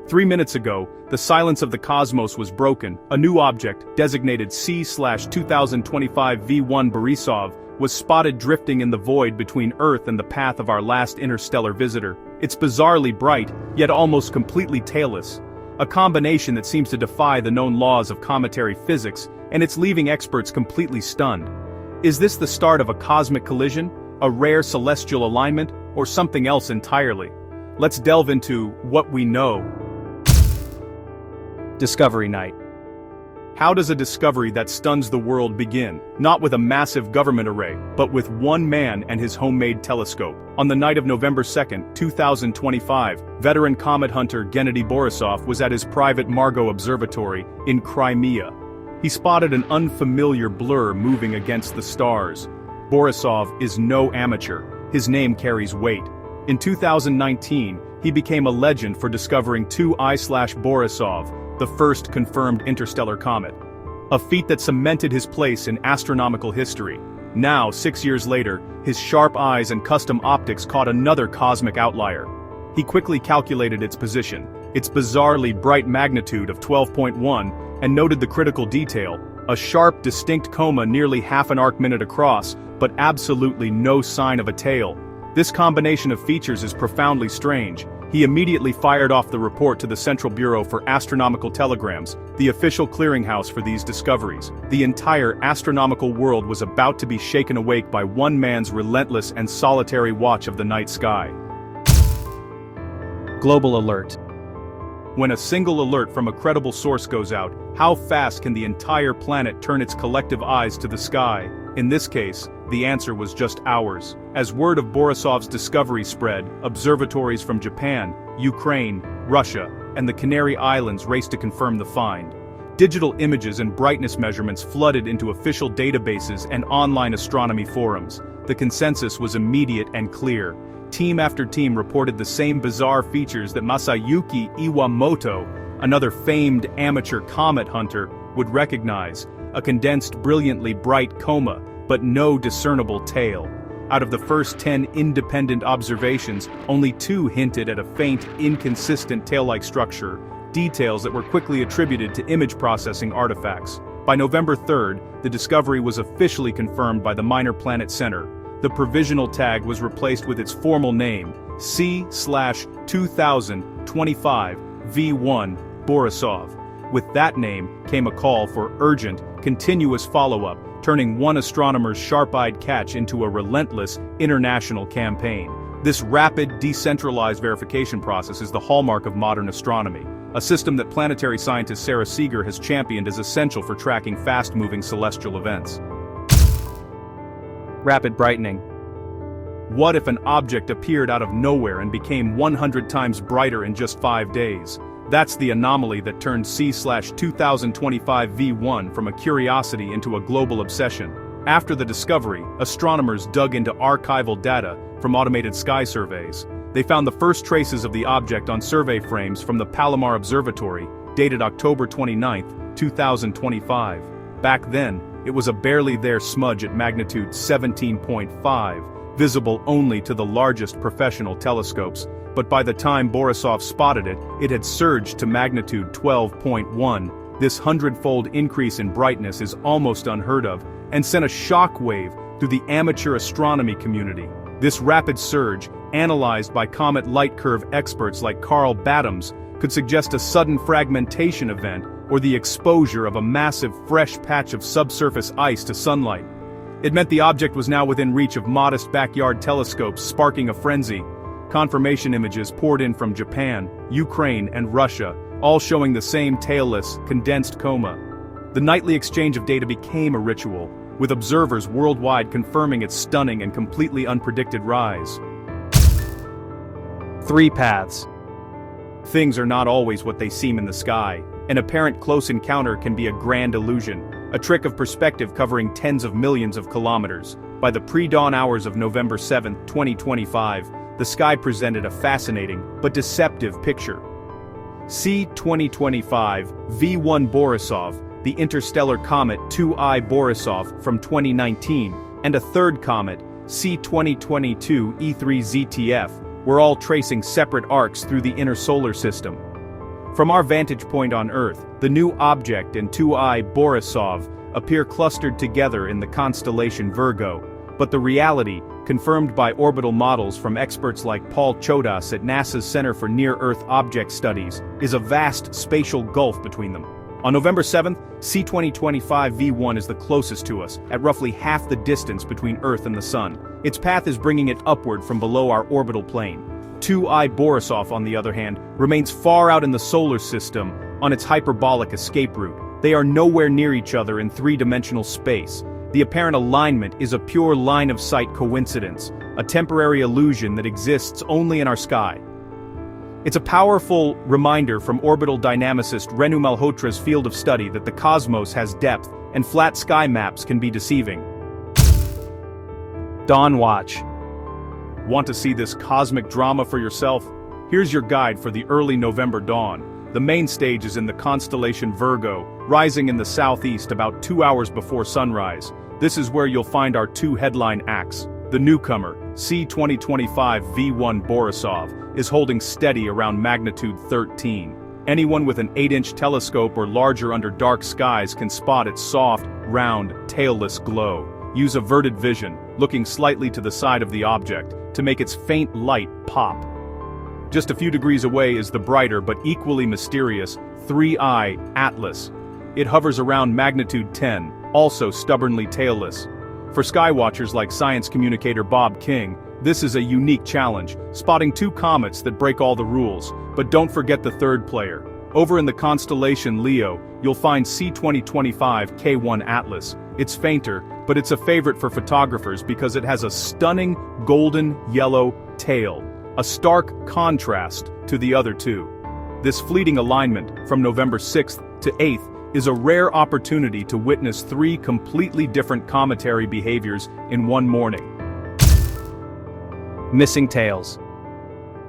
3 minutes ago, the silence of the cosmos was broken. A new object, designated C/2025 V1 Borisov, was spotted drifting in the void between Earth and the path of our last interstellar visitor. It's bizarrely bright, yet almost completely tailless. A combination that seems to defy the known laws of cometary physics, and it's leaving experts completely stunned. Is this the start of a cosmic collision, a rare celestial alignment, or something else entirely? Let's delve into what we know. Discovery Night. How does a discovery that stuns the world begin? Not with a massive government array, but with one man and his homemade telescope. On the night of November 2, 2025, veteran comet hunter Gennady Borisov was at his private Margot Observatory in Crimea. He spotted an unfamiliar blur moving against the stars. Borisov is no amateur. His name carries weight. In 2019, he became a legend for discovering 2I/Borisov, the first confirmed interstellar comet. A feat that cemented his place in astronomical history. Now, 6 years later, his sharp eyes and custom optics caught another cosmic outlier. He quickly calculated its position, its bizarrely bright magnitude of 12.1, and noted the critical detail: a sharp, distinct coma nearly half an arc-minute across, but absolutely no sign of a tail. This combination of features is profoundly strange. He immediately fired off the report to the Central Bureau for Astronomical Telegrams, the official clearinghouse for these discoveries. The entire astronomical world was about to be shaken awake by one man's relentless and solitary watch of the night sky. Global alert. When a single alert from a credible source goes out, how fast can the entire planet turn its collective eyes to the sky? In this case, the answer was just hours. As word of Borisov's discovery spread, observatories from Japan, Ukraine, Russia, and the Canary Islands raced to confirm the find. Digital images and brightness measurements flooded into official databases and online astronomy forums. The consensus was immediate and clear. Team after team reported the same bizarre features that Masayuki Iwamoto, another famed amateur comet hunter, would recognize: a condensed, brilliantly bright coma, but no discernible tail. Out of the first 10 independent observations, only 2 hinted at a faint, inconsistent tail-like structure, details that were quickly attributed to image processing artifacts. By November 3, the discovery was officially confirmed by the Minor Planet Center. The provisional tag was replaced with its formal name, C/2025 V1 Borisov. With that name came a call for urgent, continuous follow-up, turning one astronomer's sharp-eyed catch into a relentless, international campaign. This rapid, decentralized verification process is the hallmark of modern astronomy, a system that planetary scientist Sarah Seeger has championed as essential for tracking fast-moving celestial events. Rapid brightening. What if an object appeared out of nowhere and became 100 times brighter in just 5 days? That's the anomaly that turned C/2025 V1 from a curiosity into a global obsession. After the discovery, astronomers dug into archival data from automated sky surveys. They found the first traces of the object on survey frames from the Palomar Observatory, dated October 29, 2025. Back then, it was a barely there smudge at magnitude 17.5, visible only to the largest professional telescopes. But by the time Borisov spotted it, it had surged to magnitude 12.1. This 100-fold increase in brightness is almost unheard of, and sent a shockwave through the amateur astronomy community. This rapid surge, analyzed by comet light curve experts like Carl Battams, could suggest a sudden fragmentation event or the exposure of a massive fresh patch of subsurface ice to sunlight. It meant the object was now within reach of modest backyard telescopes, sparking a frenzy. Confirmation images poured in from Japan, Ukraine, and Russia, all showing the same tailless, condensed coma. The nightly exchange of data became a ritual, with observers worldwide confirming its stunning and completely unpredicted rise. 3 paths. Things are not always what they seem in the sky. An apparent close encounter can be a grand illusion, a trick of perspective covering tens of millions of kilometers. By the pre-dawn hours of November 7, 2025, the sky presented a fascinating but deceptive picture. C/2025 V1 Borisov, the interstellar comet 2I Borisov from 2019, and a third comet, C/2022 E3 ZTF, were all tracing separate arcs through the inner solar system. From our vantage point on Earth, the new object and V1 Borisov appear clustered together in the constellation Virgo, but the reality, confirmed by orbital models from experts like Paul Chodas at NASA's Center for Near-Earth Object Studies, is a vast spatial gulf between them. On November 7th, C-2025 V1 is the closest to us, at roughly half the distance between Earth and the Sun. Its path is bringing it upward from below our orbital plane. V1 Borisov, on the other hand, remains far out in the solar system on its hyperbolic escape route. They are nowhere near each other in three-dimensional space. The apparent alignment is a pure line-of-sight coincidence, a temporary illusion that exists only in our sky. It's a powerful reminder from orbital dynamicist Renu Malhotra's field of study that the cosmos has depth, and flat sky maps can be deceiving. Dawn Watch. Want to see this cosmic drama for yourself? Here's your guide for the early November dawn. The main stage is in the constellation Virgo, rising in the southeast about 2 hours before sunrise. This is where you'll find our two headline acts. The newcomer, C-2025 V1 Borisov, is holding steady around magnitude 13. Anyone with an 8-inch telescope or larger under dark skies can spot its soft, round, tailless glow. Use averted vision, looking slightly to the side of the object, to make its faint light pop. Just a few degrees away is the brighter but equally mysterious V1 Atlas. It hovers around magnitude 10, also stubbornly tailless. For skywatchers like science communicator Bob King, this is a unique challenge, spotting two comets that break all the rules. But don't forget the third player. Over in the constellation Leo, you'll find C-2025 K1 Atlas. It's fainter, but it's a favorite for photographers because it has a stunning golden yellow tail, a stark contrast to the other two. This fleeting alignment, from November 6th to 8th, is a rare opportunity to witness three completely different cometary behaviors in one morning. Missing tails.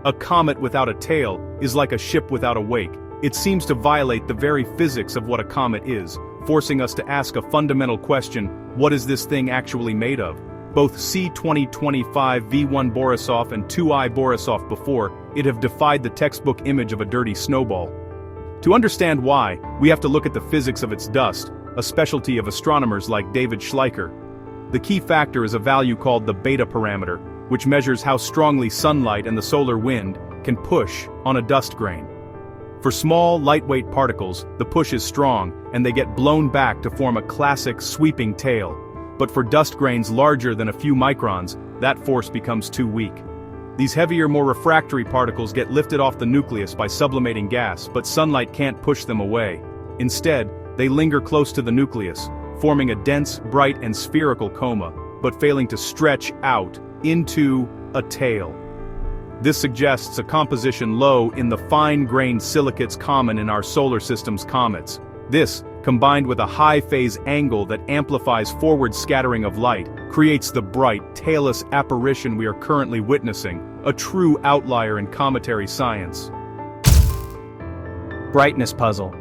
A comet without a tail is like a ship without a wake. It seems to violate the very physics of what a comet is, forcing us to ask a fundamental question: what is this thing actually made of? Both C-2025 V1 Borisov and V1 Borisov before it have defied the textbook image of a dirty snowball. To understand why, we have to look at the physics of its dust, a specialty of astronomers like David Schleicher. The key factor is a value called the beta parameter, which measures how strongly sunlight and the solar wind can push on a dust grain. For small, lightweight particles, the push is strong, and they get blown back to form a classic sweeping tail. But for dust grains larger than a few microns, that force becomes too weak. These heavier, more refractory particles get lifted off the nucleus by sublimating gas, but sunlight can't push them away. Instead, they linger close to the nucleus, forming a dense, bright, and spherical coma, but failing to stretch out into a tail. This suggests a composition low in the fine-grained silicates common in our solar system's comets. This, combined with a high phase angle that amplifies forward scattering of light, creates the bright, tailless apparition we are currently witnessing, a true outlier in cometary science. Brightness puzzle.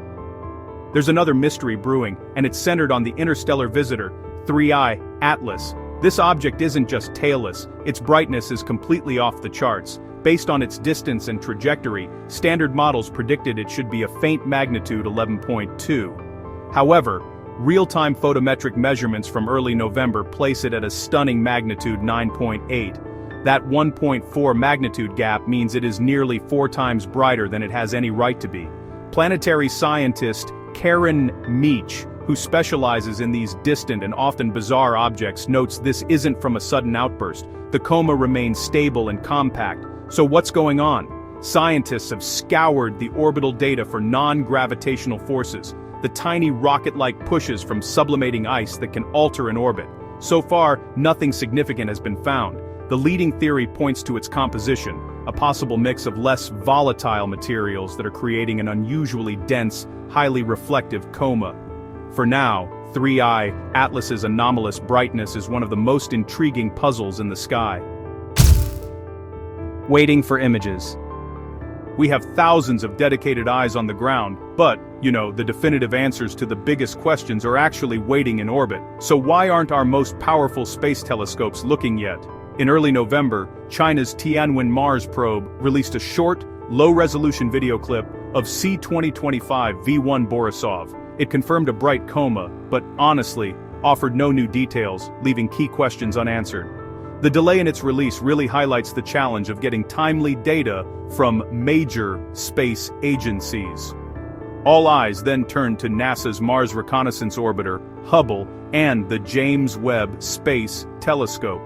There's another mystery brewing, and it's centered on the interstellar visitor, V1 Atlas. This object isn't just tailless, its brightness is completely off the charts. Based on its distance and trajectory, standard models predicted it should be a faint magnitude 11.2. However, real-time photometric measurements from early November place it at a stunning magnitude 9.8. That 1.4 magnitude gap means it is nearly 4 times brighter than it has any right to be. Planetary scientist Karen Meach, who specializes in these distant and often bizarre objects, notes this isn't from a sudden outburst. The coma remains stable and compact. So what's going on? Scientists have scoured the orbital data for non-gravitational forces, the tiny rocket-like pushes from sublimating ice that can alter an orbit. So far, nothing significant has been found. The leading theory points to its composition, a possible mix of less volatile materials that are creating an unusually dense, highly reflective coma. For now, V1 Atlas's anomalous brightness is one of the most intriguing puzzles in the sky. Waiting for images. We have thousands of dedicated eyes on the ground, but, the definitive answers to the biggest questions are actually waiting in orbit. So why aren't our most powerful space telescopes looking yet? In early November, China's Tianwen Mars probe released a short, low-resolution video clip of C-2025 V1 Borisov. It confirmed a bright coma, but honestly, offered no new details, leaving key questions unanswered. The delay in its release really highlights the challenge of getting timely data from major space agencies. All eyes then turned to NASA's Mars Reconnaissance Orbiter, Hubble, and the James Webb Space Telescope.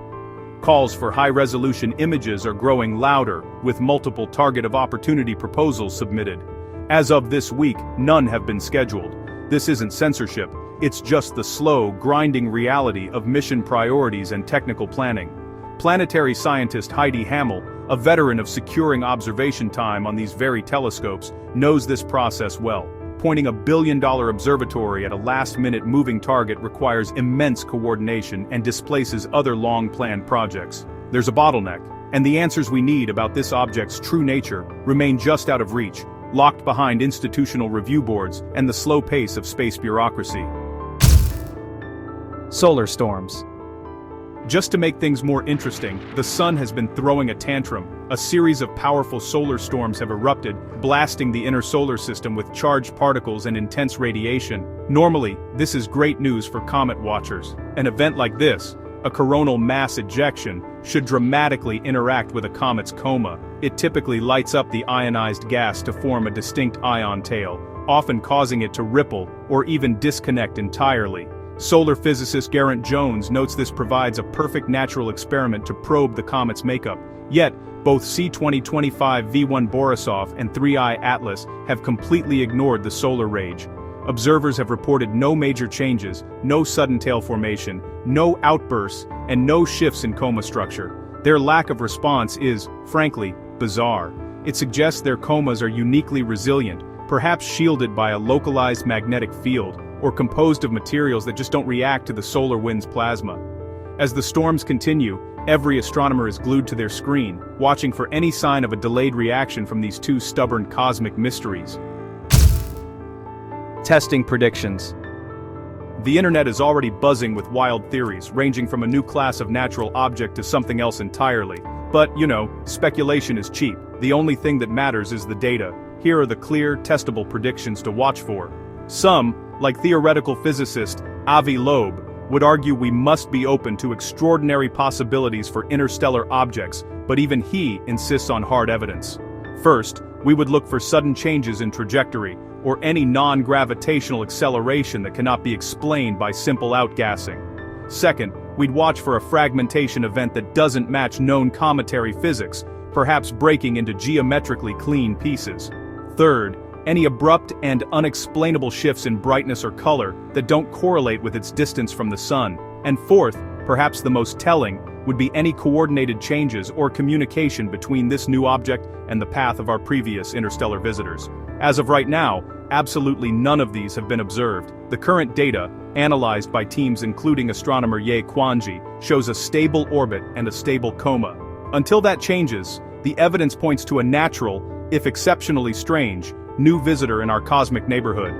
Calls for high-resolution images are growing louder, with multiple target of opportunity proposals submitted. As of this week, none have been scheduled. This isn't censorship, it's just the slow, grinding reality of mission priorities and technical planning. Planetary scientist Heidi Hammel, a veteran of securing observation time on these very telescopes, knows this process well. Pointing a billion-dollar observatory at a last-minute moving target requires immense coordination and displaces other long-planned projects. There's a bottleneck, and the answers we need about this object's true nature remain just out of reach, locked behind institutional review boards and the slow pace of space bureaucracy. Solar storms. Just to make things more interesting, the sun has been throwing a tantrum. A series of powerful solar storms have erupted, blasting the inner solar system with charged particles and intense radiation. Normally, this is great news for comet watchers. An event like this, a coronal mass ejection, should dramatically interact with a comet's coma. It typically lights up the ionized gas to form a distinct ion tail, often causing it to ripple or even disconnect entirely. Solar physicist Geraint Jones notes this provides a perfect natural experiment to probe the comet's makeup. Yet, both C-2025 V1 Borisov and 3I Atlas have completely ignored the solar rage. Observers have reported no major changes, no sudden tail formation, no outbursts, and no shifts in coma structure. Their lack of response is, frankly, bizarre. It suggests their comas are uniquely resilient, perhaps shielded by a localized magnetic field, or composed of materials that just don't react to the solar wind's plasma. As the storms continue, every astronomer is glued to their screen, watching for any sign of a delayed reaction from these two stubborn cosmic mysteries. Testing predictions. The internet is already buzzing with wild theories, ranging from a new class of natural object to something else entirely. But, speculation is cheap. The only thing that matters is the data. Here are the clear, testable predictions to watch for. Some, like theoretical physicist Avi Loeb, would argue we must be open to extraordinary possibilities for interstellar objects, but even he insists on hard evidence. First, we would look for sudden changes in trajectory, or any non-gravitational acceleration that cannot be explained by simple outgassing. Second, we'd watch for a fragmentation event that doesn't match known cometary physics, perhaps breaking into geometrically clean pieces. Third, any abrupt and unexplainable shifts in brightness or color that don't correlate with its distance from the sun. And fourth, perhaps the most telling, would be any coordinated changes or communication between this new object and the path of our previous interstellar visitors. As of right now, absolutely none of these have been observed. The current data, analyzed by teams including astronomer Ye Quanji, shows a stable orbit and a stable coma. Until that changes, the evidence points to a natural, if exceptionally strange, new visitor in our cosmic neighborhood.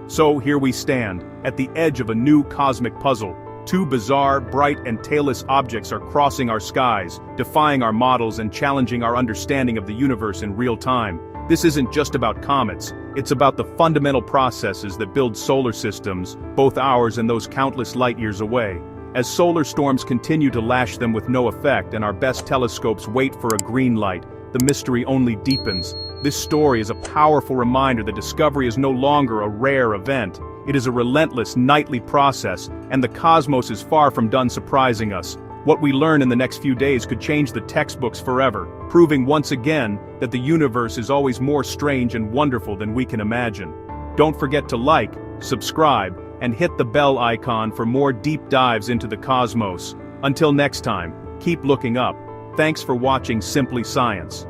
So here we stand, at the edge of a new cosmic puzzle. Two bizarre, bright and tailless objects are crossing our skies, defying our models and challenging our understanding of the universe in real time. This isn't just about comets, it's about the fundamental processes that build solar systems, both ours and those countless light years away. As solar storms continue to lash them with no effect and our best telescopes wait for a green light, the mystery only deepens. This story is a powerful reminder that discovery is no longer a rare event. It is a relentless, nightly process, and the cosmos is far from done surprising us. What we learn in the next few days could change the textbooks forever, proving once again that the universe is always more strange and wonderful than we can imagine. Don't forget to like, subscribe, and hit the bell icon for more deep dives into the cosmos. Until next time, keep looking up. Thanks for watching Simply Science.